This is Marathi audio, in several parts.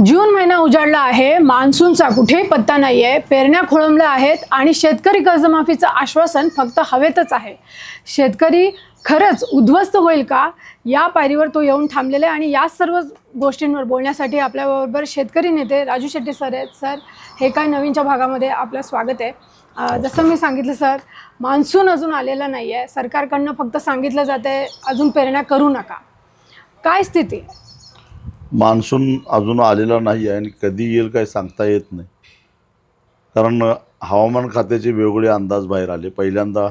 जून महिना उजाडला आहे, मान्सूनचा कुठेही पत्ता नाहीये, पेरण्या खोळंबल्या आहेत आणि शेतकरी कर्जमाफीचं आश्वासन फक्त हवेतच आहे. शेतकरी खरंच उद्ध्वस्त होईल का, या पायरीवर तो येऊन थांबलेला आहे. आणि या सर्व गोष्टींवर बोलण्यासाठी आपल्याबरोबर शेतकरी नेते राजू शेट्टी सर आहेत. सर, हे काय नवीनच्या भागामध्ये आपलं स्वागत आहे. जसं मी सांगितलं सर, मान्सून अजून आलेला नाही आहे, सरकारकडनं फक्त सांगितलं जातंय अजून पेरण्या करू नका. काय स्थिती आहे? मान्सून अजून आलेला नाही आहे आणि कधी येईल काय सांगता येत नाही. कारण हवामान खात्याचे वेगवेगळे अंदाज बाहेर आले. पहिल्यांदा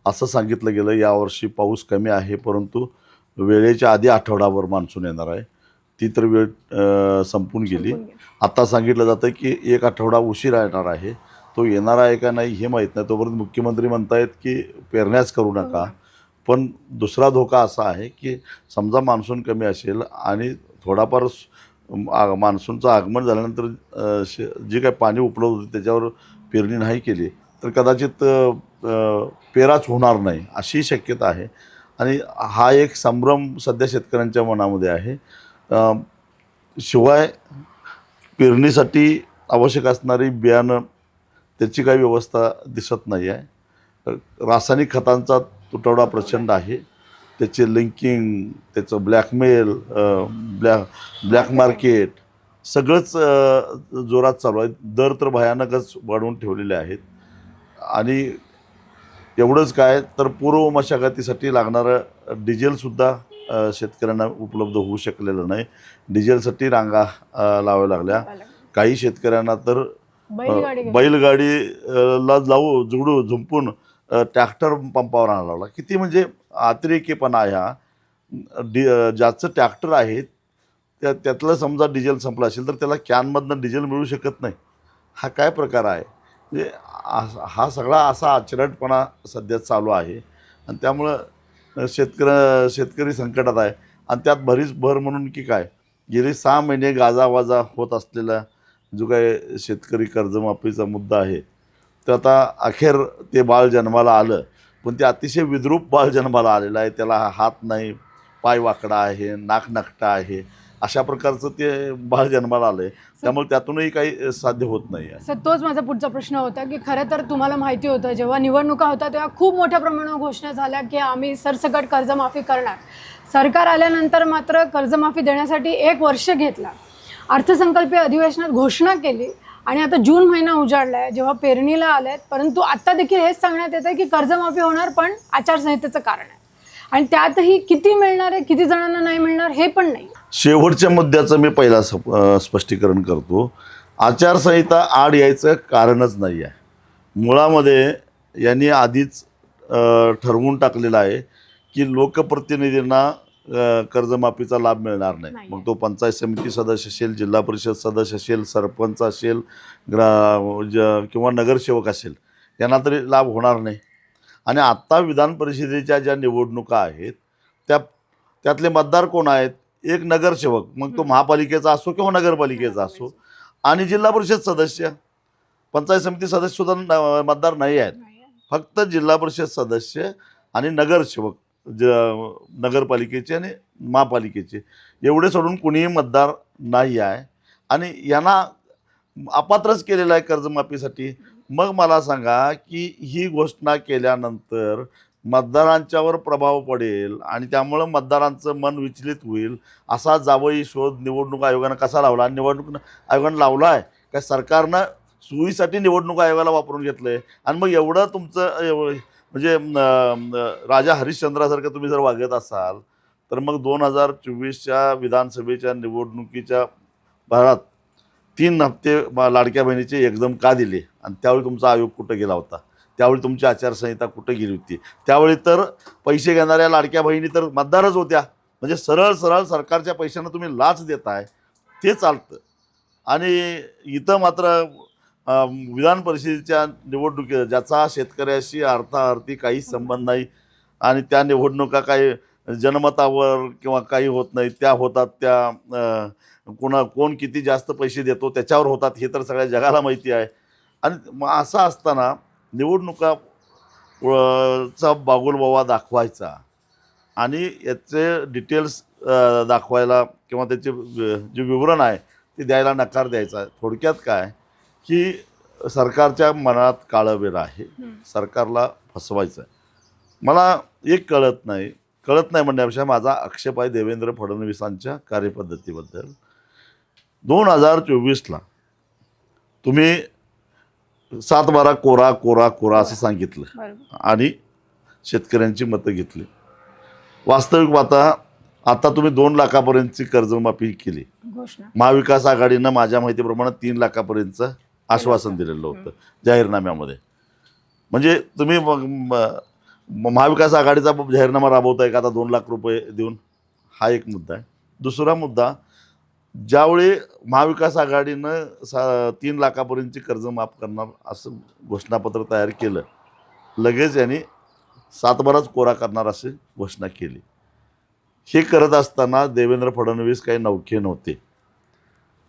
असं सांगितलं गेलं यावर्षी पाऊस कमी आहे, परंतु वेळेच्या आधी आठवडाभर मान्सून येणार आहे. ती तर वेळ संपून गेली. आता सांगितलं जातं की एक आठवडा उशिरा येणार आहे. तो येणार आहे का नाही हे माहीत नाही. तोपर्यंत मुख्यमंत्री म्हणतायत की पेरण्याच करू नका. पण दुसरा धोका असा आहे की समजा मान्सून कमी असेल आणि थोडाफार मान्सूनचं आगमन झाल्यानंतर जे काही पाणी उपलब्ध होते त्याच्यावर पेरणी नाही केली तर कदाचित पेराच होणार नाही अशी शक्यता आहे. आणि हा एक संभ्रम सध्या शेतकऱ्यांच्या मनामध्ये आहे. शिवाय पेरणीसाठी आवश्यक असणारी बियाणं त्याची काही व्यवस्था दिसत नाही आहे. रासायनिक खतांचा तुटवडा प्रचंड आहे. त्याचे लिंकिंग, त्याचं ब्लॅकमेल, ब्लॅक मार्केट सगळंच जोरात चालू आहे. दर तर भयानकच वाढवून ठेवलेले आहेत. आणि एवढंच काय तर पूर्व मशागतीसाठी लागणारं डिझेलसुद्धा शेतकऱ्यांना उपलब्ध होऊ शकलेलं नाही. डिझेलसाठी रांगा लावाव्या लागल्या. काही शेतकऱ्यांना तर बैलगाडीला झुंपून ट्रॅक्टर पंपावर आणायला लागला. किती म्हणजे अतिरेकीपणा ह्या ज्याचं ट्रॅक्टर आहे त्यातलं समजा डिझेल संपलं असेल तर त्याला कॅनमधनं डिझेल मिळू शकत नाही. हा काय प्रकार आहे? म्हणजे हा सगळा असा आचरटपणा सध्या चालू आहे. आणि त्यामुळं शेतकरी संकटात आहे. आणि त्यात भरीच भर म्हणून की काय, गेली 6 महिने गाजावाजा होत असलेला जो काय शेतकरी कर्जमाफीचा मुद्दा आहे तर आता अखेर ते बाळ जन्माला आलं. पण ते अतिशय विद्रूप बाळ जन्माला आलेलं आहे. त्याला हात नाही, पाय वाकडा आहे, नाक नकटा आहे, अशा प्रकारचं ते बाळ जन्माला आलं आहे. त्यामुळे त्यातूनही काही साध्य होत नाही आहे. सर, तोच माझा पुढचा प्रश्न होता की खरं तर तुम्हाला माहिती होतं जेव्हा निवडणुका होत्या तेव्हा खूप मोठ्या प्रमाणावर घोषणा झाल्या की आम्ही सरसकट कर्जमाफी करणार. सरकार आल्यानंतर मात्र कर्जमाफी देण्यासाठी 1 वर्ष घेतला. अर्थसंकल्पीय अधिवेशनात घोषणा केली आणि आता जून महिना उजाडला आहे, जेव्हा पेरणीला आले आहेत, परंतु आत्ता देखील हेच सांगण्यात येतं की कर्जमाफी होणार, पण आचारसंहितेचं कारण आहे. आणि त्यातही किती मिळणार आहे, किती जणांना नाही मिळणार हे पण नाही. शेवटच्या मुद्द्याचं मी पहिला स्पष्टीकरण करतो. आचारसंहिता आड यायचं कारणच नाही आहे. मुळामध्ये यांनी आधीच ठरवून टाकलेलं आहे की लोकप्रतिनिधींना कर्जमाफीचा लाभ मिळणार नाही. मग तो पंचायत समिती सदस्य असेल, जिल्हा परिषद सदस्य असेल, सरपंच असेल, किंवा नगरसेवक असेल, यांना तरी लाभ होणार नाही. आणि आत्ता विधान परिषदेच्या ज्या निवडणुका आहेत त्यातले मतदार कोण आहेत? एक नगरसेवक, मग तो महापालिकेचा असो किंवा नगरपालिकेचा असो, आणि जिल्हा परिषद सदस्य. पंचायत समिती सदस्य सुद्धा मतदार नाही आहेत. फक्त जिल्हा परिषद सदस्य आणि नगरसेवक, नगरपालिकेचे आणि महापालिकेचे, एवढे सोडून कुणीही मतदार नाही आहे. आणि यांना अपात्रच केलेलं आहे कर्जमाफीसाठी. मग मला सांगा की ही घोषणा केल्यानंतर मतदारांच्यावर प्रभाव पडेल आणि त्यामुळं मतदारांचं मन विचलित होईल असा जावई शोध निवडणूक आयोगानं कसा लावला? निवडणूक आयोगानं लावला आहे काय सरकारनं सोयीसाठी निवडणूक आयोगाला वापरून घेतलं आहे? आणि मग एवढं तुमचं म्हणजे राजा हरिश्चंद्रासारखं तुम्ही जर वागत असाल तर मग 2024च्या विधानसभेच्या निवडणुकीच्या भरात 3 हप्ते लाडक्या बहिणीचे एकदम का दिले? आणि त्यावेळी तुमचा आयोग कुठं गेला होता? त्यावेळी तुमची आचारसंहिता कुठं गेली होती? त्यावेळी तर पैसे घेणाऱ्या लाडक्या बहिणी तर मतदारच होत्या. म्हणजे सरळ सरकारच्या पैशांना तुम्ही लाच देताय, ते चालतं. आणि इथं मात्र विधान परिषदेच्या निवडणुकी ज्याचा शेतकऱ्याशी अर्थाअर्थी काहीच संबंध नाही आणि त्या निवडणुका काही जनमतावर किंवा काही होत नाही, त्या होतात त्या कोण किती जास्त पैसे देतो त्याच्यावर होतात, हे तर सगळ्या जगाला माहिती आहे. आणि मग असं असताना निवडणुका चा बागुलबावा दाखवायचा आणि याचे डिटेल्स दाखवायला किंवा त्याचे जे विवरण आहे ते द्यायला नकार द्यायचा. थोडक्यात काय की सरकारच्या मनात काळं आहे, सरकारला फसवायचं आहे. मला एक कळत नाही म्हणण्यापेक्षा माझा आक्षेप आहे देवेंद्र फडणवीसांच्या कार्यपद्धतीबद्दल. 2024ला तुम्ही 7-12 कोरा कोरा कोरा असं सांगितलं बरोबर. आणि शेतकऱ्यांची मतं घेतली. वास्तविक आता तुम्ही 2 लाखापर्यंतची कर्जमाफी केली. घोषणा. महाविकास आघाडीनं माझ्या माहितीप्रमाणे 3 लाखापर्यंतचं आश्वासन दिलेलं होतं जाहीरनाम्यामध्ये. म्हणजे तुम्ही महाविकास आघाडीचा जाहीरनामा राबवताय का आता 2 लाख रुपये देऊन? हा एक मुद्दा आहे. दुसरा मुद्दा, ज्यावेळी महाविकास आघाडीनं 3 लाखापर्यंतची कर्ज माफ करणार असं घोषणापत्र तयार केलं, लगेच यांनी 7-12 कोरा करणार अशी घोषणा केली. हे करत असताना देवेंद्र फडणवीस काही नवखे नव्हते.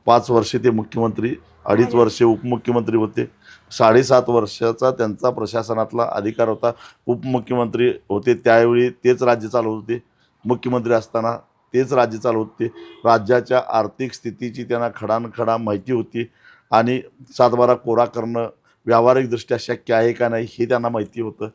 5 वर्षे ते मुख्यमंत्री, 2.5 वर्षे उपमुख्यमंत्री होते. 7.5 वर्षाचा त्यांचा प्रशासनातला अधिकार होता. उपमुख्यमंत्री होते त्यावेळी तेच राज्य चालवत होते. मुख्यमंत्री असताना तेच राज्य चालवत होते. राज्याच्या आर्थिक स्थितीची त्यांना खडानखडा माहिती होती आणि 7-12 कोरा करणं व्यावहारिकदृष्ट्या शक्य आहे का नाही हे त्यांना माहिती होतं.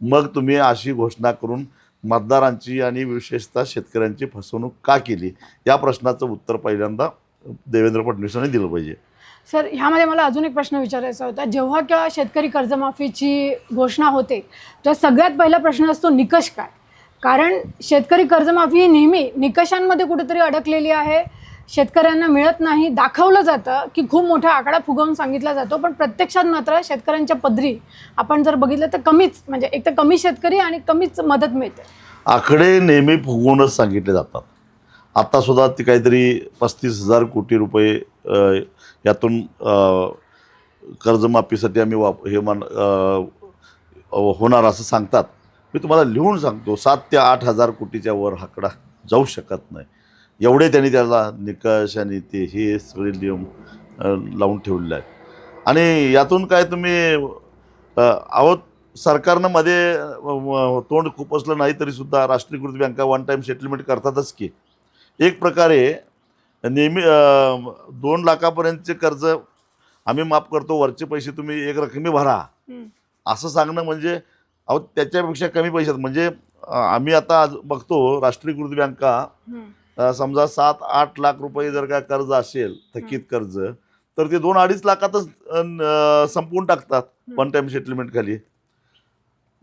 मग तुम्ही अशी घोषणा करून मतदारांची आणि विशेषतः शेतकऱ्यांची फसवणूक का केली, या प्रश्नाचं उत्तर पहिल्यांदा देवेंद्र फडणवीसांनी दिलं पाहिजे. सर, ह्यामध्ये मला अजून एक प्रश्न विचारायचा होता. जेव्हा केव्हा शेतकरी कर्जमाफीची घोषणा होते तेव्हा सगळ्यात पहिला प्रश्न असतो निकष काय? कारण शेतकरी कर्जमाफी नेहमी निकषांमध्ये कुठेतरी अडकलेली आहे. शेतकऱ्यांना मिळत नाही. दाखवलं जातं की खूप मोठा आकडा फुगवून सांगितला जातो, पण प्रत्यक्षात मात्र शेतकऱ्यांच्या पदरी आपण जर बघितलं तर कमीच, म्हणजे एक तर कमी शेतकरी आणि कमीच मदत मिळते. आकडे नेहमी फुगवूनच सांगितले जातात. आत्तासुद्धा ती काहीतरी 35,000 कोटी रुपये यातून कर्जमाफीसाठी आम्ही होणार असं सांगतात. मी तुम्हाला लिहून सांगतो, 7 ते 8 हजार कोटीच्या वर आकडा जाऊ शकत नाही. एवढे त्यांनी त्याला निकष आणि ते हे सगळे नियम लावून ठेवलेले आहेत. आणि यातून काय तुम्ही सरकारनं मध्ये तोंड खुपसलं नाही तरीसुद्धा राष्ट्रीयकृत बँका 1 टाईम सेटलमेंट करतातच की. एक प्रकारे नेहमी 2 लाखापर्यंतचे कर्ज आम्ही माफ करतो, वरचे पैसे तुम्ही एक रकमी भरा असं सांगणं म्हणजे त्याच्यापेक्षा कमी पैशात. म्हणजे आम्ही आता बघतो राष्ट्रीयकृत बँका समजा 7-8 लाख रुपये जर का कर्ज असेल, थकीत कर्ज, तर ते 2-2.5 लाखातच संपवून टाकतात 1 टाईम सेटलमेंट खाली.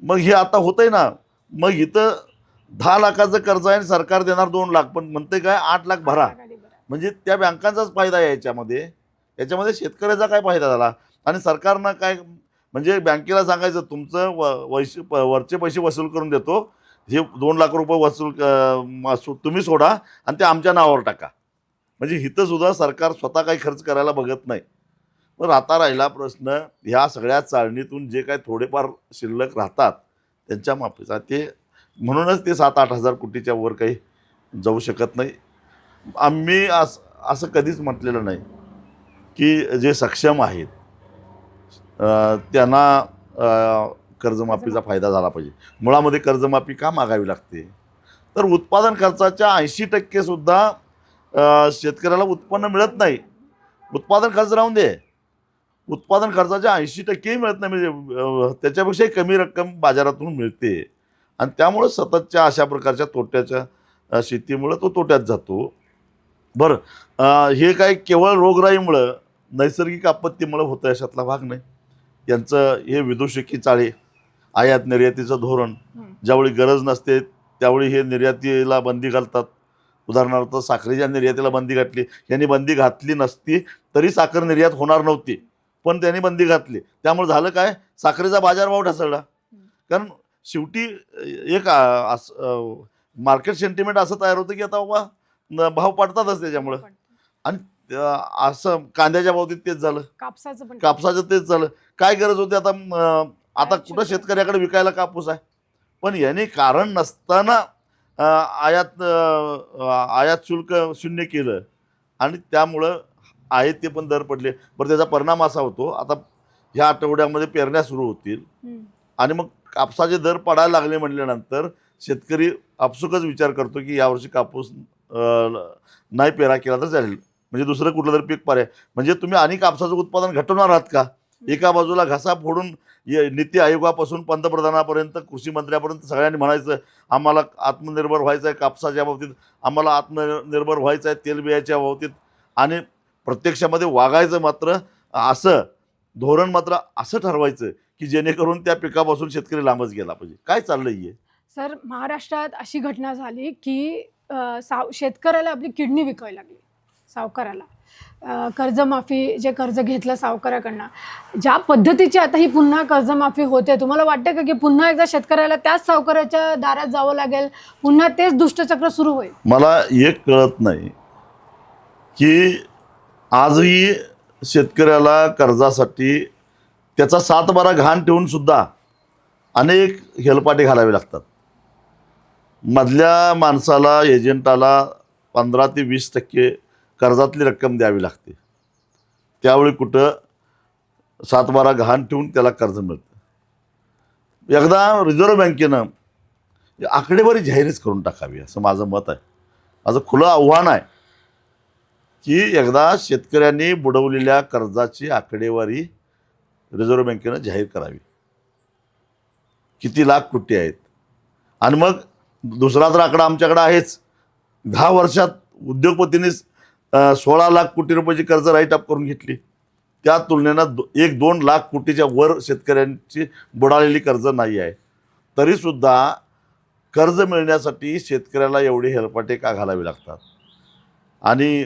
मग हे आता होतंय ना. मग इथं 10 लाखाचं कर्ज आहे आणि सरकार देणार 2 लाख, पण म्हणते काय 8 लाख भरा. म्हणजे त्या बँकांचाच फायदा आहे याच्यामध्ये शेतकऱ्याचा काय फायदा झाला? आणि सरकारनं काय, म्हणजे बँकेला सांगायचं तुमचं वरचे पैसे वसूल करून देतो, हे 2 लाख रुपये वसूल तुम्ही सोडा आणि ते आमच्या नावावर टाका. म्हणजे इथं सुद्धा सरकार स्वतः काही खर्च करायला बघत नाही. पण आता राहिला प्रश्न ह्या सगळ्या चाळणीतून जे काय थोडेफार शिल्लक राहतात त्यांच्या माफीचा, ते म्हणूनच ते 7-8 हजार कोटीच्या वर काही जाऊ शकत नाही. आम्ही असं कधीच म्हटलेलं नाही की जे सक्षम आहेत त्यांना कर्जमाफीचा फायदा झाला पाहिजे. मुळामध्ये कर्जमाफी का मागावी लागते? तर उत्पादन खर्चाच्या 80% सुद्धा शेतकऱ्याला उत्पन्न मिळत नाही. उत्पादन खर्च राहून दे, उत्पादन खर्चाच्या 80%ही मिळत नाही. म्हणजे त्याच्यापेक्षाही कमी रक्कम बाजारातून मिळते आणि त्यामुळं सततच्या अशा प्रकारच्या तोट्याच्या शेतीमुळं तो तोट्यात जातो. बरं, हे काय केवळ रोगराईमुळं, नैसर्गिक आपत्तीमुळं होतं याच्यातला भाग नाही. यांचं हे विदूषकी चाळे, आयात निर्यातीचं धोरण, ज्यावेळी गरज नसते त्यावेळी हे निर्यातीला बंदी घालतात. उदाहरणार्थ साखरेच्या निर्यातीला बंदी घातली. यांनी बंदी घातली नसती तरी साखर निर्यात होणार नव्हती, पण त्यांनी बंदी घातली. त्यामुळे झालं काय, साखरेचा बाजारभाव ढासळला. कारण शेवटी एक मार्केट सेंटिमेंट असं तयार होतं की आता बाबा भाव पडतातच त्याच्यामुळं. आणि असं कांद्याच्या बाबतीत तेच झालं, कापसाचं तेच झालं. काय गरज होती आता कुठं शेतकऱ्याकडे विकायला कापूस आहे? पण याने कारण नसताना आयात शुल्क शून्य केलं आणि त्यामुळं आहे ते पण दर पडले. बरं, त्याचा परिणाम असा होतो, आता ह्या आठवड्यामध्ये पेरण्या सुरू होतील आणि मग कापसाचे दर पडायला लागले म्हटल्यानंतर शेतकरी आपसुकच विचार करतो की यावर्षी कापूस नाही पेरा केला तर चालेल. म्हणजे दुसरं कुठलं तरी पीक पर्याय, म्हणजे तुम्ही आणि कापसाचं उत्पादन घटवणार आहात का? एका बाजूला घसा फोडून नीती आयोगापासून पंतप्रधानापर्यंत कृषी मंत्र्यापर्यंत सगळ्यांनी म्हणायचं आम्हाला आत्मनिर्भर व्हायचं आहे कापसाच्या बाबतीत, आम्हाला आत्मनिर्भर व्हायचं आहे तेलबियाच्या बाबतीत, आणि प्रत्यक्षामध्ये वागायचं मात्र असं धोरण मात्र असं ठरवायचं की जेणेकरून त्या पिकापासून शेतकरी लांबच गेला पाहिजे. काय चाललंय हे? सर, महाराष्ट्रात अशी घटना झाली की शेतकऱ्याला आपली किडनी विकावी लागली सावकाराला. कर्जमाफी, जे कर्ज घेतलं सावकाराकडनं, ज्या पद्धतीची आता ही पुन्हा कर्जमाफी होते, तुम्हाला वाटतं का की पुन्हा एकदा शेतकऱ्याला त्याच सावकाराच्या दारात जावं लागेल, पुन्हा तेच दुष्टचक्र सुरू होईल? मला एक कळत नाही की आजही शेतकऱ्याला कर्जासाठी त्याचा 7-12 घाण ठेवून सुद्धा अनेक हेलपाटे घालावे लागतात. मधल्या माणसाला, एजंटाला 15 ते 20% कर्जातली रक्कम द्यावी लागते. त्यावेळी कुठं 7-12 घाण ठेवून त्याला कर्ज मिळतं. एकदा रिझर्व्ह बँकेनं आकडेवारी जाहीरच करून टाकावी असं माझं मत आहे. माझं खुलं आव्हान आहे की एकदा शेतकऱ्यांनी बुडवलेल्या कर्जाची आकडेवारी रिझर्व्ह बँकेनं जाहीर करावी. किती लाख कोटी आहेत, आणि मग दुसरा तर आकडा आमच्याकडे आहेच. 10 वर्षात उद्योगपतींनी 16 लाख कोटी रुपयाची कर्ज राईट अप करून घेतली. त्या तुलनेनं 1-2 लाख कोटीच्या वर शेतकऱ्यांची बुडालेली कर्ज नाही आहे. तरीसुद्धा कर्ज मिळण्यासाठी शेतकऱ्याला एवढे हेलपाटे का घालावे लागतात? आणि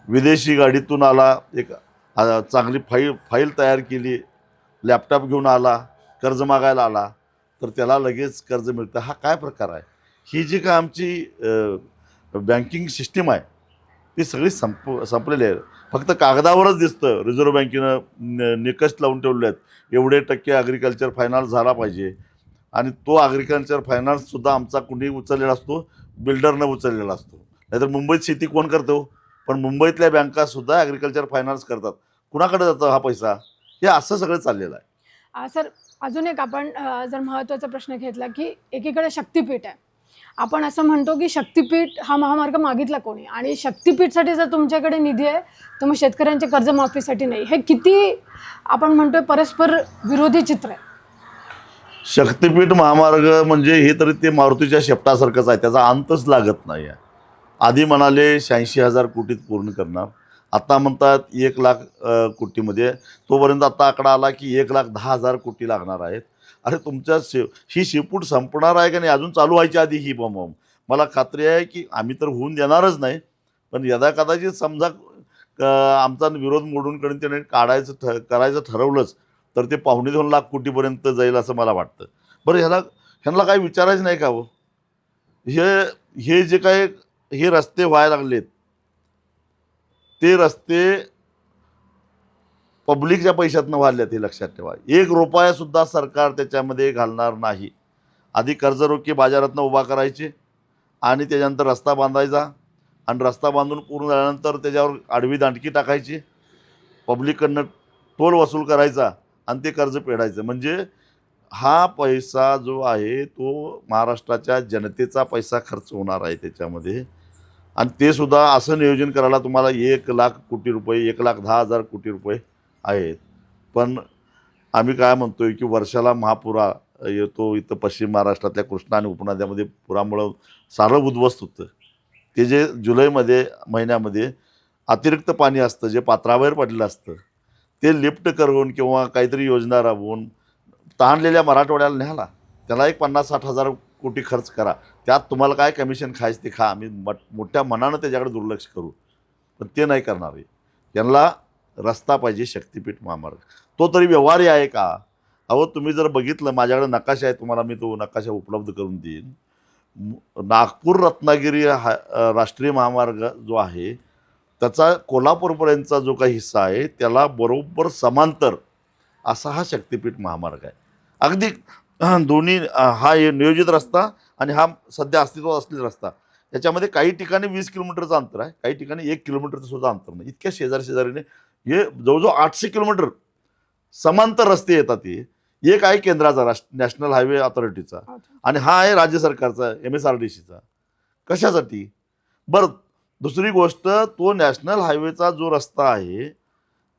विदेशी गाडीतून आला, एक चांगली फाईल तयार केली, लॅपटॉप घेऊन आला, कर्ज मागायला आला, तर त्याला लगेच कर्ज मिळतं. हा काय प्रकार आहे? ही जी काय आमची बँकिंग सिस्टीम आहे ती सगळी संपलेली आहे. फक्त कागदावरच दिसतं रिझर्व्ह बँकेनं निकष लावून ठेवले आहेत, एवढे टक्के ॲग्रिकल्चर फायनान्स झाला पाहिजे, आणि तो ॲग्रिकल्चर फायनान्ससुद्धा आमचा कुणी उचललेला असतो, बिल्डरनं उचललेला असतो. नाहीतर मुंबईत शेती कोण करतो? पण मुंबईतल्या बँकासुद्धा ॲग्रिकल्चर फायनान्स करतात. कुणाकडे जातो हा पैसा? हे असं सगळं चाललेलं आहे. सर, अजून एक आपण जर महत्त्वाचा प्रश्न घेतला की एकीकडे शक्तिपीठ आहे, आपण असं म्हणतो की शक्तिपीठ हा महामार्ग मागितला कोणी, आणि शक्तिपीठसाठी जर तुमच्याकडे निधी आहे तर मग शेतकऱ्यांच्या कर्जमाफीसाठी नाही. हे किती आपण म्हणतोय परस्पर विरोधी चित्र आहे. शक्तिपीठ महामार्ग म्हणजे हे तरी ते मारुतीच्या शेपटासारखंच आहे, त्याचा अंतच लागत नाही आहे. आधी म्हणाले 86,000 कोटीत पूर्ण करणार, आता म्हणतात 1 लाख कोटीमध्ये. तोपर्यंत आता आकडा आला की 1,10,000 कोटी लागणार आहेत. अरे तुमच्या ही शेपूट संपणार आहे का नाही? अजून चालू व्हायच्या आधी ही बॉम्ब. मला खात्री आहे की आम्ही तर होऊन देणारच नाही, पण यदा कदाचित समजा आमचा विरोध मोडून त्याने करायचं ठरवलंच तर ते 2.25 लाख कोटीपर्यंत जाईल असं मला वाटतं. बरं, ह्यांना काही विचारायचं नाही का हो? हे जे काय हे रस्ते व्हायला लागलेत, ते रस्ते पब्लिकच्या पैशातनं व्हायलेत, हे लक्षात ठेवा. 1 रुपया सुद्धा सरकार त्याच्यामध्ये घालणार नाही. आधी कर्जरोखे बाजारातनं उभा करायचे, आणि त्याच्यानंतर रस्ता बांधायचा, आणि रस्ता बांधून पूर्ण झाल्यानंतर त्याच्यावर आडवी दांडकी टाकायची, पब्लिककडनं टोल वसूल करायचा, आणि ते कर्ज फेडायचं. म्हणजे हा पैसा जो आहे तो महाराष्ट्राच्या जनतेचा पैसा खर्च होणार आहे त्याच्यामध्ये. आणि ते सुद्धा असं नियोजन करायला तुम्हाला 1 लाख कोटी रुपये, 1,10,000 कोटी रुपये आहेत. पण आम्ही काय म्हणतोय की वर्षाला महापुरा येतो इथं पश्चिम महाराष्ट्रातल्या कृष्णा आणि उपनद्यामध्ये, पुरामुळं सारं उद्ध्वस्त होतं. ते जे जुलैमध्ये महिन्यामध्ये अतिरिक्त पाणी असतं, जे पात्राबाहेर पडलेलं असतं, ते लिफ्ट करून किंवा काहीतरी योजना राबवून तहानलेल्या मराठवाड्याला न्याला, त्याला एक 50-60 हजार कोटी खर्च करा. त्यात तुम्हाला काय कमिशन खायचं ते खा, आम्ही मोठ्या मनानं त्याच्याकडे दुर्लक्ष करू, पण ते नाही करणार आहे. यांना रस्ता पाहिजे, शक्तिपीठ महामार्ग. तो तरी व्यवहार्य आहे का? अहो, तुम्ही जर बघितलं, माझ्याकडे नकाशा आहे, तुम्हाला मी तो नकाशा उपलब्ध करून देईन. नागपूर रत्नागिरी राष्ट्रीय महामार्ग जो आहे त्याचा कोल्हापूरपर्यंतचा जो काही हिस्सा आहे त्याला बरोबर समांतर असा हा शक्तिपीठ महामार्ग आहे. अगदी दोन्ही, हा नियोजित रस्ता आणि हा सध्या अस्तित्वात असलेला रस्ता, याच्यामध्ये काही ठिकाणी 20 किलोमीटरचं अंतर आहे, काही ठिकाणी 1 किलोमीटरचं सुद्धा अंतर नाही. इतक्या शेजारीने हे जवळजवळ 800 किलोमीटर समांतर रस्ते येतात. एक आहे केंद्राचा, नॅशनल हायवे अथॉरिटीचा, आणि हा आहे राज्य सरकारचा, MSRDCचा. कशासाठी? बरं, दुसरी गोष्ट, तो नॅशनल हायवेचा जो रस्ता आहे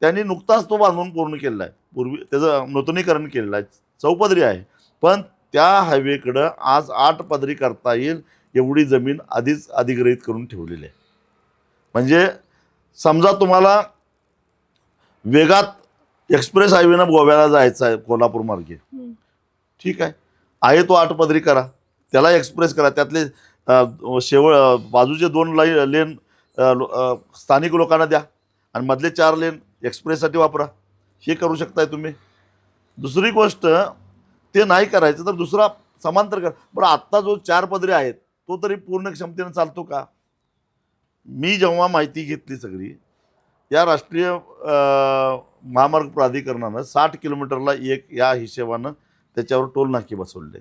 त्यांनी नुकताच तो बांधून पूर्ण केलेला आहे. पूर्वी त्याचं नूतनीकरण केलेलं आहे, चौपदरी आहे. पण त्या हायवेकडं आज 8 पदरी करता येईल एवढी जमीन आधीच अधिग्रहित करून ठेवलेली आहे. म्हणजे समजा तुम्हाला वेगात एक्सप्रेस हायवेनं गोव्याला जायचं आहे कोल्हापूर मार्गे, ठीक आहे तो 8 पदरी करा, त्याला एक्सप्रेस करा. त्यातले बाजूचे 2 लेन स्थानिक लोकांना द्या आणि मधले 4 लेन एक्सप्रेससाठी वापरा. हे करू शकताय तुम्ही. दुसरी गोष्ट, ते नाही करायचं तर दुसरा समांतर करा. बरं, आत्ता जो 4 पदरी आहेत तो तरी पूर्ण क्षमतेनं चालतो का? मी जेव्हा माहिती घेतली सगळी, या राष्ट्रीय महामार्ग प्राधिकरणानं 60 किलोमीटरला एक या हिशेबानं त्याच्यावर टोल नाके बसवले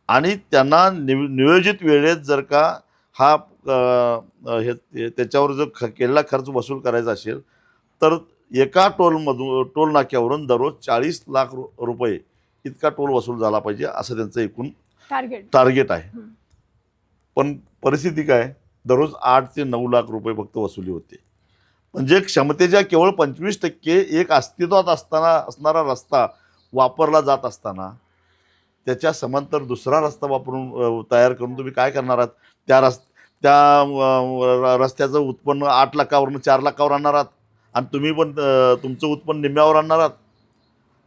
आणि त्यांना नियोजित वेळेत जर का हा त्याच्यावर जर केलेला खर्च वसूल करायचा असेल तर एका टोल नाक्यावरून दररोज 40 लाख रुपये इतका टोल वसूल झाला पाहिजे असं त्यांचं एकूण टार्गेट आहे. पण परिस्थिती काय, दररोज 8 ते 9 लाख रुपये फक्त वसुली होते. म्हणजे क्षमतेच्या केवळ 25% एक अस्तित्वात असणारा रस्ता वापरला जात असताना त्याच्या समांतर दुसरा रस्ता वापरून तयार करून तुम्ही काय करणार आहात? त्या रस्त्याचं उत्पन्न 8 लाखावरून 4 लाखावर आणणार आहात आणि तुम्ही पण तुमचं उत्पन्न निम्म्यावर आणणार आहात.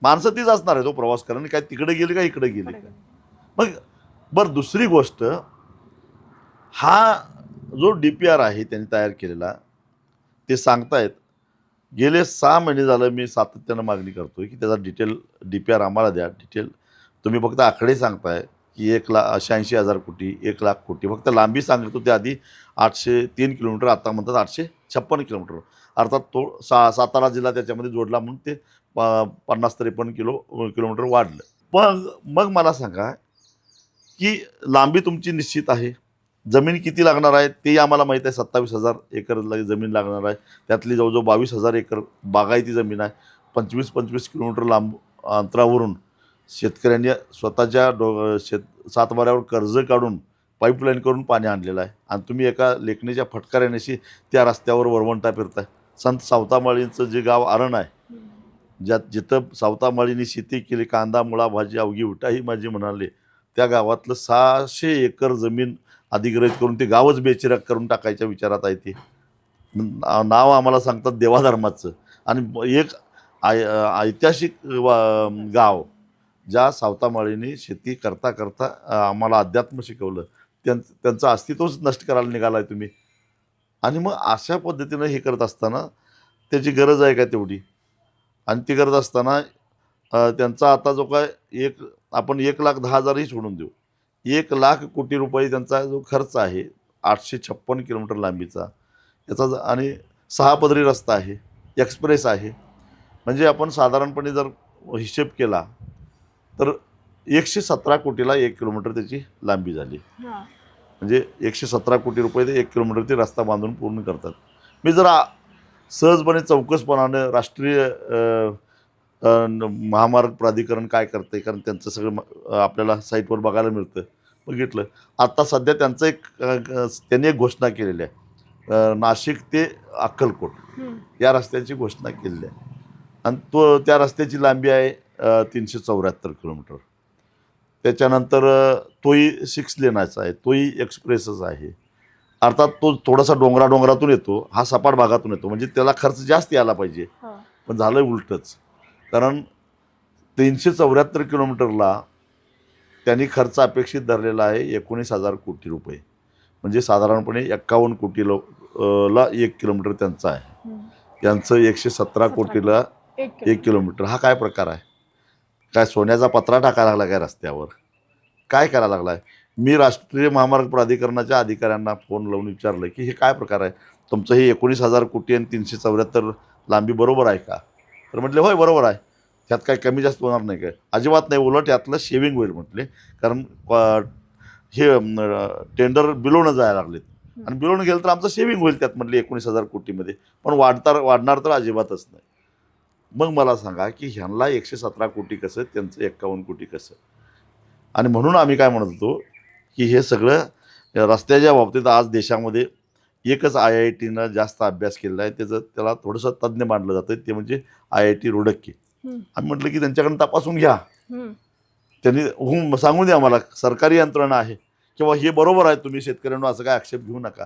माणसं तीच असणार आहे तो प्रवास करणे, काय तिकडे गेली का इकडे गेली का. मग बरं, दुसरी गोष्ट, हा जो DPR आहे त्यांनी तयार केलेला, ते सांगतायत गेले 6 महिने झालं मी सातत्यानं मागणी करतोय की त्याचा डिटेल DPR आम्हाला द्या. डिटेल तुम्ही फक्त आकडे सांगताय की 1,86,000 कोटी, 1 लाख कोटी. फक्त लांबी सांगत होते आधी 803 किलोमीटर, आता म्हणतात 856 किलोमीटर. अर्थात तो सातारा जिल्हा त्याच्यामध्ये जोडला म्हणून ते 50-53 किलोमीटर वाढलं. मग मला सांगा की लांबी तुमची निश्चित आहे, जमीन किती लागणार आहे तेही आम्हाला माहीत आहे. 27,000 एकर जमीन लागणार आहे. त्यातली जवळजवळ 22,000 एकर बागायती जमीन आहे. 25-25 किलोमीटर लांब अंतरावरून शेतकऱ्यांनी स्वतःच्या सातबाऱ्यावर कर्ज काढून पाईपलाईन करून पाणी आणलेलं आहे आणि तुम्ही एका लेखणीच्या फटकाऱ्यानेशी त्या रस्त्यावर वरवंटा फिरताय. संत सावतामाळींचं जे गाव आरण आहे, जिथं सावतामाळींनी शेती केली, कांदा मुळा भाजी अवघी उठाही माझी म्हणाले, त्या गावातलं 600 एकर जमीन अधिग्रहित करून ते गावच बेचिराग करून टाकायच्या विचारात आहे. ते नाव आम्हाला सांगतात देवाधर्माचं. आणि एक ऐतिहासिक गाव, ज्या सावतामाळींनी शेती करता करता आम्हाला अध्यात्म शिकवलं, त्यांचं अस्तित्वच नष्ट करायला निघाला आहे तुम्ही. आणि मग अशा पद्धतीनं हे करत असताना त्याची गरज आहे का तेवढी? आणि ती गरज असताना त्यांचा आता जो काय आपण 1,10,000ही सोडून देऊ, 1 लाख कोटी रुपये त्यांचा जो खर्च आहे 856 किलोमीटर लांबीचा याचा, आणि 6 पदरी रस्ता आहे, एक्सप्रेस आहे. म्हणजे आपण साधारणपणे जर हिशेब केला तर 117 कोटीला 1 किलोमीटर त्याची लांबी झाली. म्हणजे 117 कोटी रुपये ते 1 किलोमीटर ते रस्ता बांधून पूर्ण करतात. मी जरा सहजपणे चौकसपणाने राष्ट्रीय महामार्ग प्राधिकरण काय करते, कारण त्यांचं सगळं आपल्याला साईटवर बघायला मिळतं, बघितलं. आत्ता सध्या त्यांचं त्यांनी एक घोषणा केलेली आहे, नाशिक ते अक्कलकोट या रस्त्याची घोषणा केलेली आहे. आणि त्या रस्त्याची लांबी आहे 374 किलोमीटर. त्याच्यानंतर तोही 6 लेनाचा आहे, तोही एक्सप्रेसच आहे. अर्थात तो थोडासा डोंगरातून येतो, हा सपाट भागातून येतो, म्हणजे त्याला खर्च जास्त यायला पाहिजे. पण झालं उलटंच, कारण 374 किलोमीटरला त्यांनी खर्च अपेक्षित धरलेला आहे 19,000 कोटी रुपये. म्हणजे साधारणपणे 51 कोटीला 1 किलोमीटर त्यांचं आहे. त्यांचं 117 कोटीला 1 किलोमीटर. हा काय प्रकार आहे? काय सोन्याचा पत्रा टाकायला लागला काय रस्त्यावर? काय करायला लागला आहे? मी राष्ट्रीय महामार्ग प्राधिकरणाच्या अधिकाऱ्यांना फोन लावून विचारलं की हे काय प्रकार आहे, तुमचं हे 19,000 कोटी आणि 374 लांबी बरोबर आहे का? तर म्हटले होय बरोबर आहे, त्यात काय कमी जास्त होणार नाही काय? अजिबात नाही, उलट यातलं शेविंग होईल म्हटले. कारण हे टेंडर बिलवणं जायला लागलेत आणि बिलवणं गेलं तर आमचं शेविंग होईल त्यात म्हटले 19,000 कोटीमध्ये, पण वाढणार तर अजिबातच नाही. मग मला सांगा की ह्यांना 117 कोटी कसं, त्यांचं 51 कोटी कसं? आणि म्हणून आम्ही काय म्हणत होतो की हे सगळं रस्त्याच्या बाबतीत आज देशामध्ये एकच IITनं जास्त अभ्यास केलेला आहे, त्याला थोडंसं तज्ज्ञ मानलं जातं, ते म्हणजे IIT रुडक्की. आम्ही म्हटलं की त्यांच्याकडून तपासून घ्या, त्यांनी सांगून द्या मला, सरकारी यंत्रणा आहे किंवा हे बरोबर आहे, तुम्ही शेतकऱ्यांना असं काय आक्षेप घेऊ नका.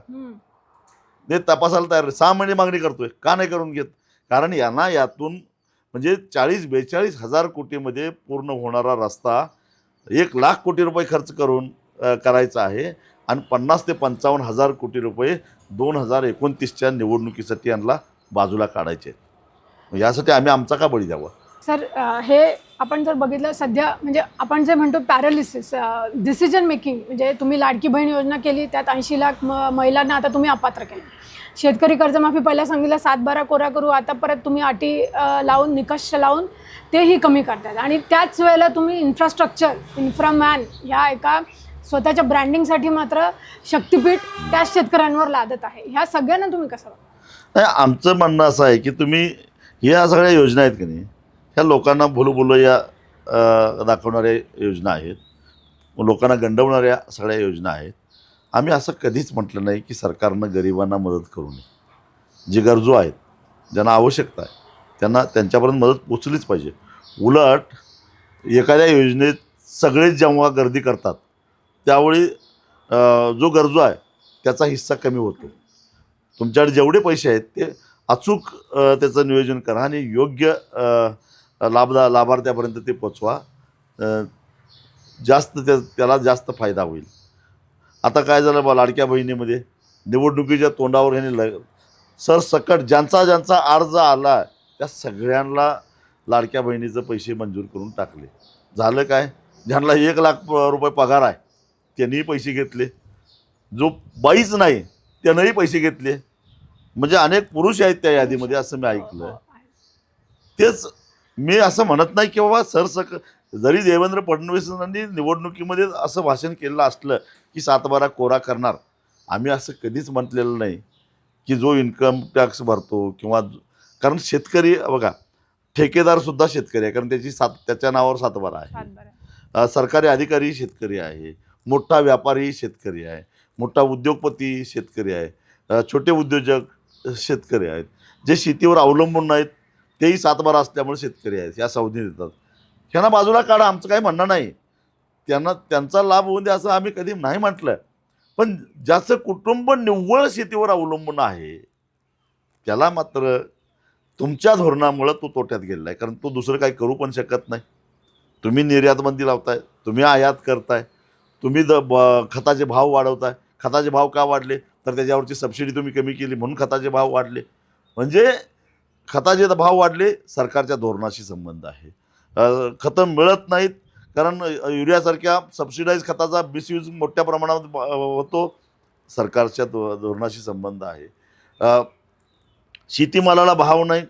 ते तपासायला तयार 6 महिने मागणी करतोय, का नाही करून घेत? कारण यांना यातून म्हणजे 40-42 हजार कोटीमध्ये पूर्ण होणारा रस्ता 1,00,000 कोटी रुपये खर्च करून करायचा आहे आणि 50 ते 55 हजार कोटी रुपये 2029च्या निवडणुकीसाठी यांना बाजूला काढायचे आहेत. यासाठी आम्ही आमचा का बळी द्यावा? सर, हे आपण जर बघितलं सध्या, म्हणजे आपण जे म्हणतो पॅरालिसिस डिसिजन मेकिंग, म्हणजे तुम्ही लाडकी बहीण योजना केली, त्यात 80 लाख महिलांना आता तुम्ही अपात्र केलं. शेतकरी कर्जमाफी पहिला सांगितलं 7-12 कोरा करू, आता परत तुम्ही अटी लावून, निकष लावून तेही कमी करतात. आणि त्याच वेळेला तुम्ही इन्फ्रामॅन ह्या एका स्वतःच्या ब्रँडिंगसाठी मात्र शक्तिपीठ त्याच शेतकऱ्यांवर लादत आहे. ह्या सगळ्यांना तुम्ही कसं बघता? नाही, आमचं म्हणणं असं आहे की तुम्ही ह्या सगळ्या योजना आहेत की नाही, ह्या लोकांना भुलभुलैया दाखवणाऱ्या योजना आहेत, लोकांना गंडवणाऱ्या सगळ्या योजना आहेत. आम्ही असं कधीच म्हटलं नाही की सरकारनं गरिबांना मदत करू नये. जे गरजू आहेत, ज्यांना आवश्यकता आहे, त्यांना त्यांच्यापर्यंत मदत पोचलीच पाहिजे. उलट एखाद्या योजनेत सगळेच जेव्हा गर्दी करतात त्यावेळी जो गरजू आहे त्याचा हिस्सा कमी होतो. तुमच्याकडे जेवढे पैसे आहेत ते अचूक त्याचं नियोजन करा आणि योग्य लाभार्थ्यापर्यंत ते पोचवा. त्याला जास्त फायदा होईल. आता काय झालं बा, लाडक्या बहिणीमध्ये निवडणुकीच्या तोंडावर ह्यांनी सरसकट ज्यांचा अर्ज आला त्या सगळ्यांना लाडक्या बहिणीचे पैसे मंजूर करून टाकले. झालं काय, ज्यांना 1,00,000 रुपये पगार आहे त्यांनीही पैसे घेतले, जो बाईच नाही त्यानंही पैसे घेतले. म्हणजे अनेक पुरुष आहेत त्या यादीमध्ये असं मी ऐकलं. तेच मी असं म्हणत नाही की बाबा जरी देवेंद्र फडणवीसांनी निवडणुकीमध्ये असं भाषण केलेलं असलं की 7-12 कोरा करणार, आम्ही असं कधीच म्हटलेलं नाही की जो इन्कम टॅक्स भरतो किंवा कारण शेतकरी बघा, ठेकेदारसुद्धा शेतकरी आहे, कारण त्याच्या नावावर 7-12 आहे. सरकारी अधिकारी शेतकरी आहे, मोठा व्यापारी शेतकरी आहे, मोठा उद्योगपती शेतकरी आहे, छोटे उद्योजक शेतकरी आहेत, जे शेतीवर अवलंबून नाहीत तेही 7-12 असल्यामुळे शेतकरी आहेत, या सवधी देतात. ह्यांना बाजूला काढा, आमचं काही म्हणणं नाही. त्यांचा लाभ होऊन द्या असं आम्ही कधी नाही म्हटलं. पण ज्याचं कुटुंब निव्वळ शेतीवर अवलंबून आहे त्याला मात्र तुमच्या धोरणामुळं तो तोट्यात गेलेला आहे. कारण तो दुसरं काही करू पण शकत नाही. तुम्ही निर्यातबंदी लावताय, तुम्ही आयात करताय, तुम्ही खताचे भाव वाढवताय. खताचे भाव का वाढले? तर त्याच्यावरची सबसिडी तुम्ही कमी केली म्हणून खताचे भाव वाढले. म्हणजे खताचे भाव वाढले, सरकारच्या धोरणाशी संबंध आहे. खतं मिळत नाहीत कारण युरियासारख्या सबसिडाईज खताचा मिसयूज मोठ्या प्रमाणात होतो, सरकारच्या धोरणाशी संबंध आहे. शेतीमालाला भाव नाही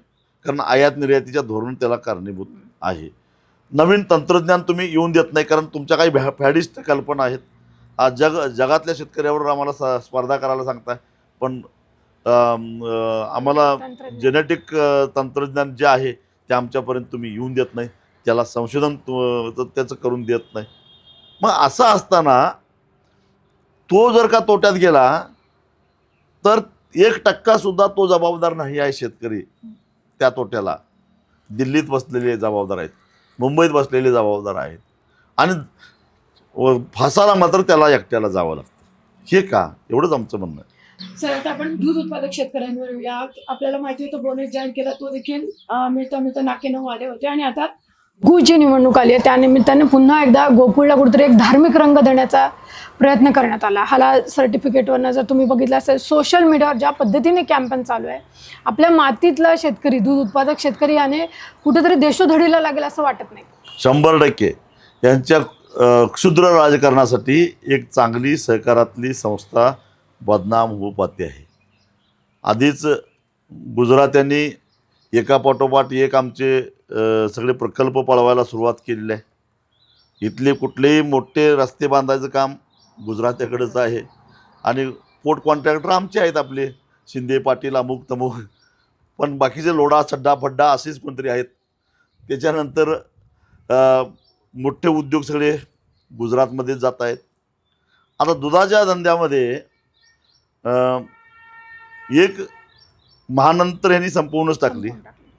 कारण आयात निर्यातीच्या धोरण त्याला कारणीभूत आहे. नवीन तंत्रज्ञान तुम्ही येऊन देत नाही कारण तुमच्या काही फॅडिस्ट कल्पना आहेत. आज जगातल्या शेतकऱ्यावर आम्हाला स्पर्धा करायला सांगताय, पण आम्हाला जेनेटिक तंत्रज्ञान जे आहे ते आमच्यापर्यंत तुम्ही येऊन देत नाही, त्याला संशोधन त्याचं करून देत नाही. मग असं असताना तो जर का तोट्यात गेला तर 1% सुद्धा तो जबाबदार नाही आहे. शेतकरी त्या तोट्याला दिल्लीत बसलेले जबाबदार आहेत, मुंबईत बसलेले जबाबदार आहेत आणि फासाला मात्र त्याला एकट्याला जावं लागतं. हे का? एवढंच आमचं म्हणणं आहे. सर, आता आपण दूध उत्पादक शेतकऱ्यांवर येऊया. आपल्याला माहिती होतं बोनस जाहीर केला, तो देखील मिळता नाके नऊ आले होते. आणि आता गुची निवडणूक आली आहे, त्यानिमित्ताने पुन्हा एकदा गोकुळला कुठेतरी एक धार्मिक रंग देण्याचा प्रयत्न करण्यात आला. हाला सर्टिफिकेटवरनं जर तुम्ही बघितलं असेल, सोशल मीडियावर ज्या पद्धतीने कॅम्पेन चालू आहे, आपल्या मातीतला शेतकरी, दूध उत्पादक शेतकरी याने कुठेतरी देशोधडीला लागेल असं वाटत नाही? 100% यांच्या क्षुद्र राजकारणासाठी एक चांगली सहकारातली संस्था बदनाम होऊ पाहते आहे. आधीच गुजरात्यांनी एकापाठोपाठ एक आमचे सगळे प्रकल्प पळवायला सुरुवात केलेली आहे. इथले कुठलेही मोठे रस्ते बांधायचं काम गुजरात्याकडेच आहे आणि पोर्ट कॉन्ट्रॅक्टर आमचे आहेत, आपले शिंदे पाटील अमुक तमुक. पण बाकीचे लोढा सड्डा फड्डा असेच कोणतरी आहेत. त्याच्यानंतर मोठे उद्योग सगळे गुजरातमध्येच जात आहेत. आता दुधाच्या धंद्यामध्ये एक महानंतर यांनी संपवूनच टाकली. संपवून टाकली.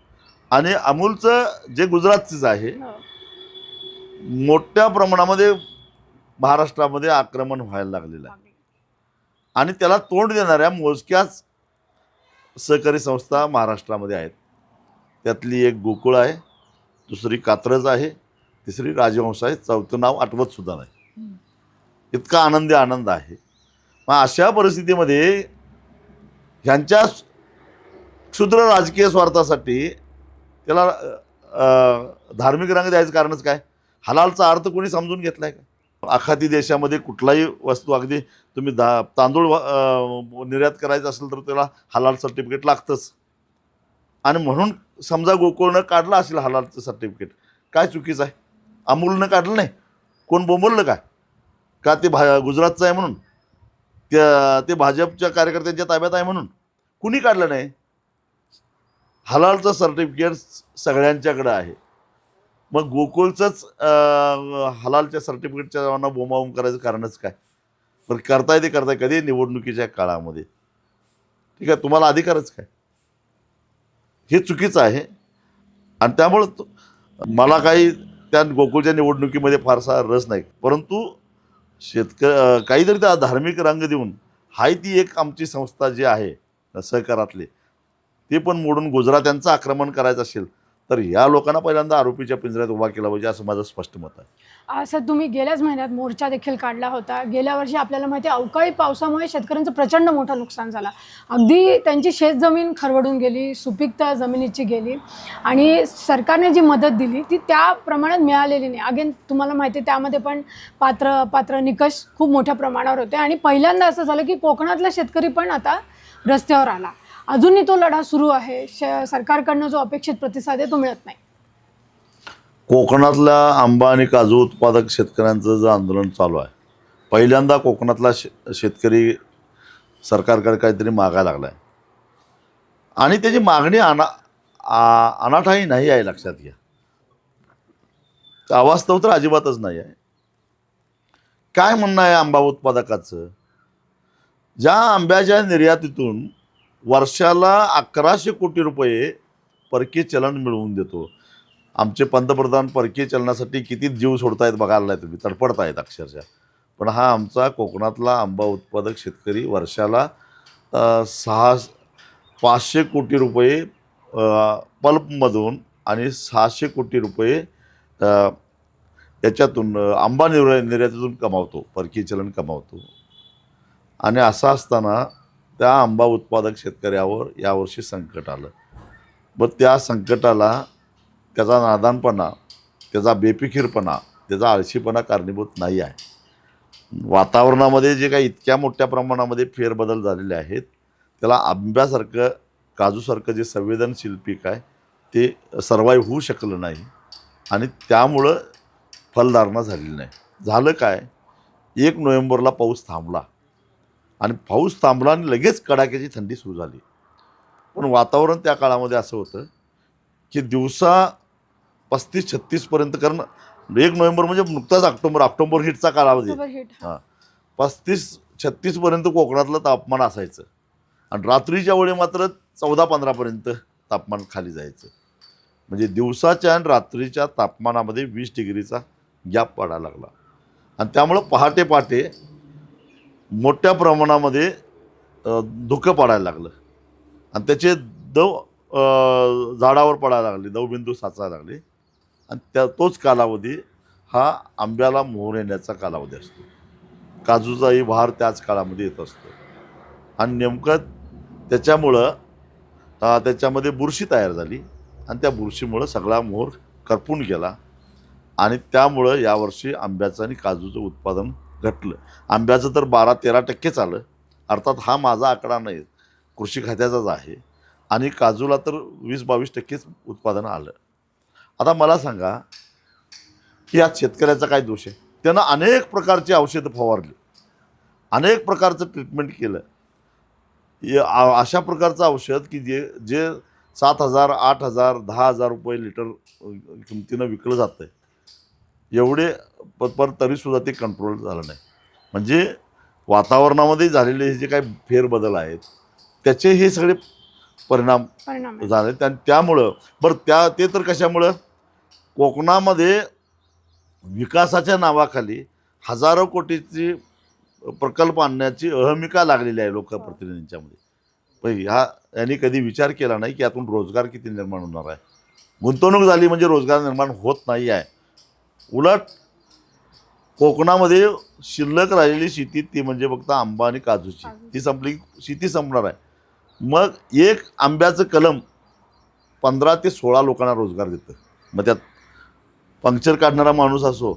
आणि अमूलचं जे गुजरातचंच आहे, हो. मोठ्या प्रमाणामध्ये महाराष्ट्रामध्ये आक्रमण व्हायला लागलेलं आहे. आणि त्याला तोंड देणाऱ्या मोजक्याच सहकारी संस्था महाराष्ट्रामध्ये आहेत. त्यातली एक गोकुळ आहे, दुसरी कात्रज आहे, तिसरी राजवंश आहे, चौथं नाव आठवत सुद्धा नाही. इतका आनंद आहे. मग अशा परिस्थितीमध्ये ह्यांच्या क्षुद्र राजकीय स्वार्थासाठी त्याला धार्मिक रंग द्यायचं कारणच काय? हलालचा अर्थ कोणी समजून घेतलाय का? आखाती देशामध्ये कुठलाही वस्तू, अगदी तुम्ही तांदूळ निर्यात करायचं असेल तर त्याला हलाल सर्टिफिकेट लागतंच. आणि म्हणून समजा गोकुळनं काढलं असेल हलालचं सर्टिफिकेट, काय चुकीचं आहे? अमूलनं काढलं नाही, कोण बोंबललं काय? का ते गुजरातचं आहे म्हणून, ते भाजपच्या कार्यकर्त्यांच्या ताब्यात आहे म्हणून? कुणी काढलं नाही. हलालचं सर्टिफिकेट सगळ्यांच्याकडे आहे. मग गोकुळचंच हलालच्या सर्टिफिकेटच्या नावांना बोंबाबोंब करायचं कारणच काय? पण करताय ते करताय कधी? निवडणुकीच्या काळामध्ये. ठीक आहे, तुम्हाला अधिकारच काय? हे चुकीचं आहे. आणि त्यामुळं मला काही त्या गोकुळच्या निवडणुकीमध्ये फारसा रस नाही. परंतु काहीतरी त्या धार्मिक रंग देऊन, हाय ती एक आमची संस्था जी आहे सहकारातली, ते पण मोडून गुजरात्यांचं आक्रमण करायचं असेल तर या लोकांना पहिल्यांदा आरोपीच्या पिंजऱ्यात उभा केला पाहिजे, असं माझं स्पष्ट मत आहे. असं तुम्ही गेल्याच महिन्यात मोर्चा देखील काढला होता. गेल्या वर्षी आपल्याला माहिती आहे, अवकाळी पावसामुळे शेतकऱ्यांचं प्रचंड मोठं नुकसान झालं. अगदी त्यांची शेतजमीन खरवडून गेली, सुपीकता जमिनीची गेली आणि सरकारने जी मदत दिली ती त्या प्रमाणात मिळालेली नाही. अगेन तुम्हाला माहिती आहे, त्यामध्ये पण पात्र निकष खूप मोठ्या प्रमाणावर होते. आणि पहिल्यांदा असं झालं की कोकणातला शेतकरी पण आता रस्त्यावर आला. अजूनही तो लढा सुरू आहे. सरकारकडनं जो अपेक्षित प्रतिसाद आहे तो मिळत नाही. कोकणातल्या आंबा आणि काजू उत्पादक शेतकऱ्यांचं जे आंदोलन चालू आहे, पहिल्यांदा कोकणातला शेतकरी सरकारकडे काहीतरी मागायला लागला आहे. आणि त्याची मागणी अनाठाही नाही आहे, लक्षात घ्या. अवास्तव तर अजिबातच नाही आहे. काय म्हणणं आहे आंबा उत्पादकाचं? ज्या आंब्याच्या निर्यातीतून वर्षाला 1100 कोटी रुपये परकीय चलन मिळवून देतो. आमचे पंतप्रधान परकीय चलनासाठी किती जीव सोडतायत बघायला नाही तुम्ही, तडपडतायत अक्षरशः. पण हा आमचा कोकणातला आंबा उत्पादक शेतकरी वर्षाला 500 कोटी रुपये पल्पमधून आणि 600 कोटी रुपये याच्यातून आंबा निर्यातीतून कमावतो, परकीय चलन कमावतो. आणि असं असताना त्या आंबा उत्पादक शेतकऱ्यावर यावर्षी संकट आलं. मग त्या संकटाला त्याचा नादानपणा, त्याचा बेफिकीरपणा, त्याचा आळशीपणा कारणीभूत नाही आहे. वातावरणामध्ये जे काही इतक्या मोठ्या प्रमाणामध्ये फेरबदल झालेले आहेत, त्याला आंब्यासारखं, काजूसारखं जे संवेदनशील पीक आहे ते सर्वाईव्ह होऊ शकलं नाही. आणि त्यामुळं फलधारणा झालेली नाही. झालं काय? 1 नोव्हेंबरला पाऊस थांबला आणि पाऊस थांबला आणि लगेच कडाक्याची थंडी सुरू झाली. पण वातावरण त्या काळामध्ये असं होतं की दिवसा 35-36 पर्यंत, कारण 1 नोव्हेंबर म्हणजे नुकताच ऑक्टोबर हिटचा कालावधी. हां, 35-36 पर्यंत कोकणातलं तापमान असायचं आणि रात्रीच्या वेळी मात्र 14-15 पर्यंत तापमान खाली जायचं. म्हणजे दिवसाच्या आणि रात्रीच्या तापमानामध्ये 20 डिग्रीचा गॅप पडायला लागला. आणि त्यामुळं पहाटे मोठ्या प्रमाणामध्ये धुकं पडायला लागलं आणि त्याचे झाडावर पडायला लागले, दवबिंदू साचायला लागले. आणि तोच कालावधी हा आंब्याला मोहर येण्याचा कालावधी असतो. काजूचाही बहार त्याच काळामध्ये येत असतो. आणि नेमकं त्याच्यामध्ये बुरशी तयार झाली आणि त्या बुरशीमुळं सगळा मोहर करपून गेला. आणि त्यामुळं यावर्षी आंब्याचं आणि काजूचं उत्पादन घटलं. आंब्याचं तर 12-13% आलं. अर्थात हा माझा आकडा नाही, कृषी खात्याचाच आहे. आणि काजूला तर 20-22% उत्पादन आलं. आता मला सांगा की यात शेतकऱ्याचा काय दोष आहे? त्यानं अनेक प्रकारची औषधं फवारली, अनेक प्रकारचं ट्रीटमेंट केलं. अशा प्रकारचं औषध की जे 7,000, 8,000, 10,000 रुपये लिटर किमतीनं विकलं जातं आहे. एवढे पण तरीसुद्धा ते कंट्रोल झालं नाही. म्हणजे वातावरणामध्ये झालेले हे जे काही फेरबदल आहेत त्याचे हे सगळे परिणाम परिणाम झाले. त्यामुळं बरं ते तर कशामुळं, कोकणामध्ये विकासाच्या नावाखाली हजारो कोटीची प्रकल्प आणण्याची अहमिका लागलेली आहे लोकप्रतिनिधींच्यामध्ये. पण यांनी कधी विचार केला नाही की यातून रोजगार किती निर्माण होणार आहे. गुंतवणूक झाली म्हणजे रोजगार निर्माण होत नाही आहे. उलट कोकणामध्ये शिल्लक राहिलेली शेती ती म्हणजे फक्त आंबा आणि काजूची, ती संपली, शेती संपणार आहे. मग एक आंब्याचं कलम 15 ते 16 लोकांना रोजगार देतं. मग त्यात पंक्चर काढणारा माणूस असो,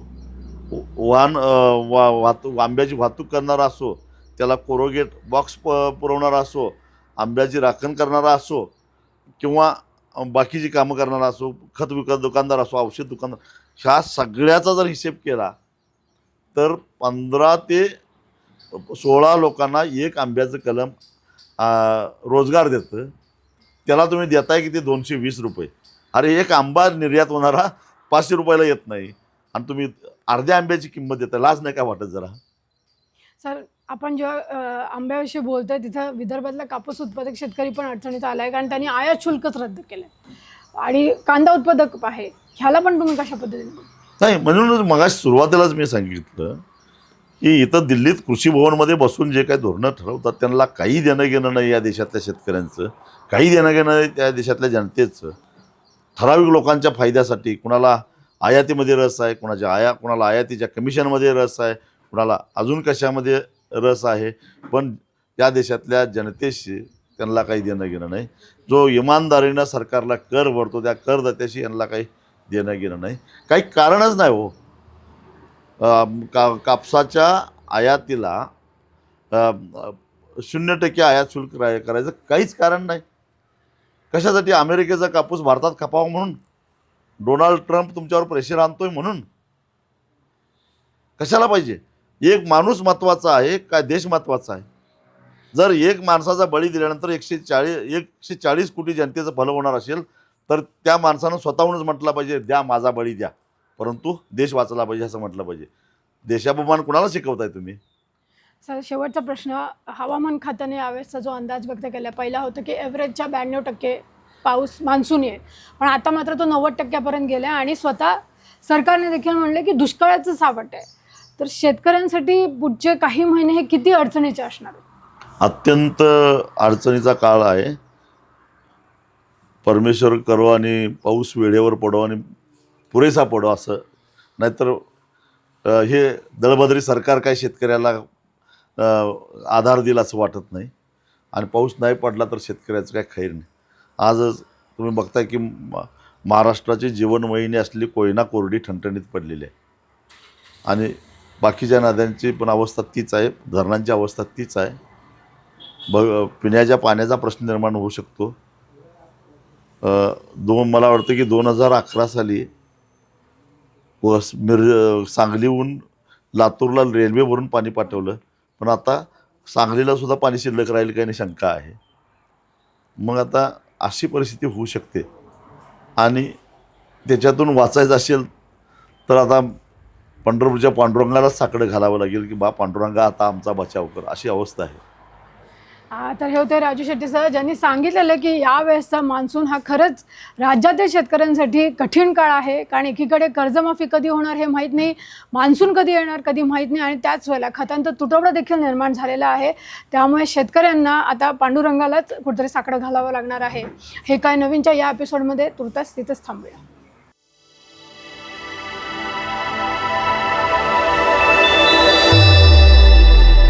आंब्याची वाहतूक करणारा असो, त्याला कोरोगेट बॉक्स पुरवणारा असो, आंब्याची राखण करणारा असो, किंवा बाकीची कामं करणारा असो, खत विकत दुकानदार असो, औषध दुकानदार, ह्या सगळ्याचा जर हिशेब केला तर 15 ते 16 लोकांना एक आंब्याचं कलम रोजगार देतं. त्याला तुम्ही देताय किती, 220 रुपये. अरे एक आंबा निर्यात होणारा 500 रुपयाला येत नाही आणि तुम्ही अर्ध्या आंब्याची किंमत देताय. लाज नाही का वाटत जरा? सर, आपण जेव्हा आंब्याविषयी बोलतोय तिथं विदर्भातला कापूस उत्पादक शेतकरी पण अडचणीत आला आहे, कारण त्यांनी आयात शुल्कच रद्द केलं आणि कांदा उत्पादक आहे, ह्याला पण तुम्ही कशा पद्धतीने? नाही, म्हणूनच मगाशी सुरुवातीलाच मी सांगितलं की इथं दिल्लीत कृषी भवनमध्ये बसून जे काही धोरणं ठरवतात त्यांना काही देणं घेणं नाही या देशातल्या शेतकऱ्यांचं, काही देणं घेणं नाही त्या देशातल्या जनतेचं. ठराविक लोकांच्या फायद्यासाठी कुणाला आयातीमध्ये रस आहे, कुणाला आयातीच्या कमिशनमध्ये रस आहे, कुणाला अजून कशामध्ये रस आहे, पण या देशातल्या जनतेशी त्यांना काही देणं घेणं नाही. जो इमानदारीनं सरकारला कर भरतो त्या करदात्याशी यांना काही देणं घेणं नाही. काही कारणच नाही हो. कापसाच्या आयातीला 0% आयात शुल्क करायचं काहीच कारण नाही. कशासाठी? अमेरिकेचा कापूस भारतात खपावा म्हणून? डोनाल्ड ट्रम्प तुमच्यावर प्रेशर आणतोय म्हणून? कशाला पाहिजे? एक माणूस महत्त्वाचा आहे का देश महत्त्वाचा आहे? जर एक माणसाचा बळी दिल्यानंतर 140 कोटी जनतेचं भलं होणार असेल तर त्या माणसानं स्वतःहूनच म्हटलं पाहिजे, द्या माझा बळी द्या, परंतु देश वाचला पाहिजे असं म्हटलं पाहिजे. देशाभिमान कुणाला शिकवताय तुम्ही? सर, शेवटचा प्रश्न. हवामान खात्याने यावेळेसचा जो अंदाज व्यक्त केला, पहिला होतं की एव्हरेजच्या 92% पाऊस मान्सून येईल, पण आता मात्र तो 90% गेला आणि स्वतः सरकारने देखील म्हणले की दुष्काळाचं सावट आहे. तर शेतकऱ्यांसाठी पुढचे काही महिने हे किती अडचणीचे असणार? अत्यंत अडचणीचा काळ आहे. परमेश्वर करो आणि पाऊस वेळेवर पडो आणि पुरेसा पडो, असं. नाहीतर हे दळभद्री सरकार काय शेतकऱ्याला आधार दिला असं वाटत नाही. आणि पाऊस नाही पडला तर शेतकऱ्याचं काय खैर नाही. आजच तुम्ही बघताय की महाराष्ट्राची जीवनवाहिनी असलेली कोयना कोरडी ठणठणीत पडलेली आहे आणि बाकीच्या नद्यांची पण अवस्था तीच आहे, धरणांची अवस्था तीच आहे. पिण्याच्या पाण्याचा प्रश्न निर्माण होऊ शकतो. मला वाटतं की 2011 साली सांगलीहून लातूरला रेल्वेवरून पाणी पाठवलं, पण आता सांगलीला सुद्धा पाणी शिल्लक राहील काही शंका आहे. मग आता अशी परिस्थिती होऊ शकते आणि त्याच्यातून वाचायचं असेल तर आता पंढरपूरच्या पांडुरंगालाच साकडं घालावं लागेल की बा पांडुरंगा आता आमचा बचाव कर, अशी अवस्था आहे. तर हे होते राजू शेट्टी सर, ज्यांनी सांगितलेलं की यावेळेसचा मान्सून हा खरंच राज्यातील शेतकऱ्यांसाठी कठीण काळ आहे, कारण एकीकडे कर्जमाफी कधी होणार हे माहीत नाही, मान्सून कधी येणार कधी माहीत नाही, आणि त्याच वेळेला खतांचा तुटवडा देखील निर्माण झालेला आहे. त्यामुळे शेतकऱ्यांना आता पांडुरंगालाच कुठेतरी साकडं घालावं लागणार आहे. हे काय नवीनच्या या एपिसोडमध्ये तुर्तास तिथंच थांबूया.